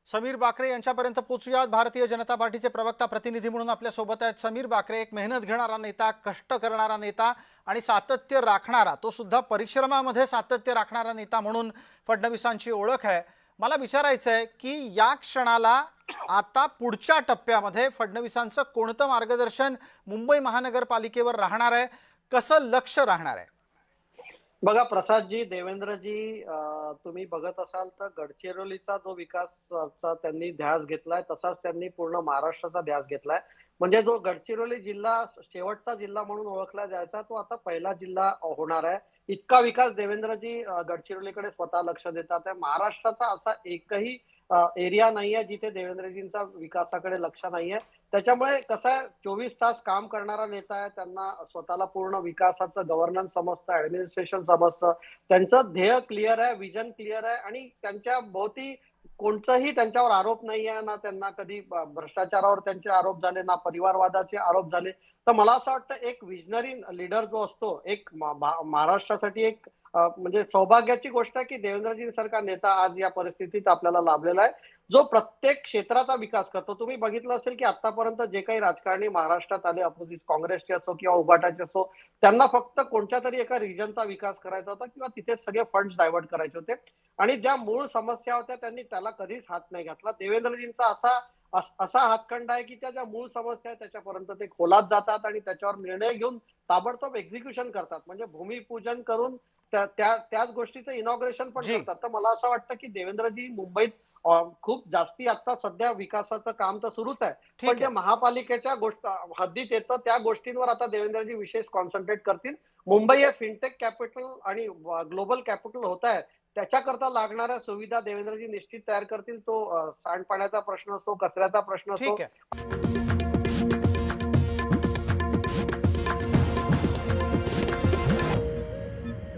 समीर बाकरे यांच्यापर्यंत पोहोचूयात। भारतीय जनता पार्टीचे प्रवक्ता प्रतिनिधी म्हणून आपल्या सोबत आहेत समीर बाकरे। एक मेहनत घेणारा नेता, कष्ट करणारा नेता आणि सातत्य राखणारा, तो सुद्धा परिश्रमामध्ये सातत्य राखणारा नेता म्हणून फडणवीसांची ओळख आहे। मला विचारायचं आहे की या क्षणाला आता पुढच्या टप्प्यामध्ये फडणवीसांचं कोणतं मार्गदर्शन मुंबई महानगरपालिकेवर राहणार आहे, कसं लक्ष राहणार आहे? बघा प्रसादजी, देवेंद्रजी, तुम्ही बघत असाल तर गडचिरोलीचा जो विकासाचा त्यांनी ध्यास घेतलाय तसाच त्यांनी पूर्ण महाराष्ट्राचा ध्यास घेतलाय। म्हणजे जो गडचिरोली जिल्हा शेवटचा जिल्हा म्हणून ओळखला जायचा तो आता पहिला जिल्हा होणार आहे। इतका विकास देवेंद्रजी गडचिरोलीकडे स्वतः लक्ष देतात आहे। महाराष्ट्राचा असा एकही एरिया नाहीये जिथे देवेंद्रजींचा विकासाकडे लक्ष नाहीये। त्याच्यामुळे कसं आहे, 24 तास काम करणारा नेता आहे। त्यांना स्वतःला पूर्ण विकासाचं गव्हर्नन्स समजतं, ऍडमिनिस्ट्रेशन समजतं। त्यांचं ध्येय क्लिअर आहे, विजन क्लिअर आहे आणि त्यांच्या भोवती कोणताही त्यांच्यावर आरोप नाही आहे। ना त्यांना कधी भ्रष्टाचारावर त्यांचे आरोप झाले, ना परिवारवादाचे आरोप झाले। तर मला असं वाटतं एक विजनरी लीडर जो असतो, एक महाराष्ट्रासाठी एक म्हणजे सौभाग्याची गोष्ट आहे की देवेंद्रजींसारखा नेता आज या परिस्थितीत आपल्याला लाभलेला आहे, जो प्रत्येक क्षेत्राचा विकास करतो। तुम्ही बघितलं असेल की आतापर्यंत जे काही राजकारणी महाराष्ट्रात आले, अपोजिट काँग्रेसचे असो किंवा उभाटाचे असो, त्यांना फक्त कोणत्या तरी एका रिजनचा विकास करायचा होता किंवा तिथे सगळे फंड्स डायव्हर्ट करायचे होते आणि ज्या मूळ समस्या होत्या त्यांनी त्याला कधीच हात नाही घातला। देवेंद्रजींचा असा हातखंड आहे की त्या ज्या मूळ समस्या आहेत त्याच्यापर्यंत ते खोलात जातात आणि त्याच्यावर निर्णय घेऊन ताबडतोब एक्झिक्युशन करतात। म्हणजे भूमिपूजन करून त्याच गोष्टीचं इनॉग्रेशन पण जी, करतात। तर मला असं वाटतं की देवेंद्रजी मुंबईत खूप जास्ती आता सध्या विकासाचं काम तर सुरूच आहे, पण ठीक जे आहे। महापालिकेच्या गोष्ट हद्दीत येतं त्या गोष्टींवर आता देवेंद्रजी विशेष कॉन्सन्ट्रेट करतील। मुंबई हे फिनटेक कॅपिटल आणि ग्लोबल कॅपिटल होत आहे, त्याच्याकरता लागणाऱ्या सुविधा देवेंद्रजी निश्चित तयार करतील। तो सांडपाण्याचा प्रश्न असो, कचऱ्याचा प्रश्न असो, ठीक आहे।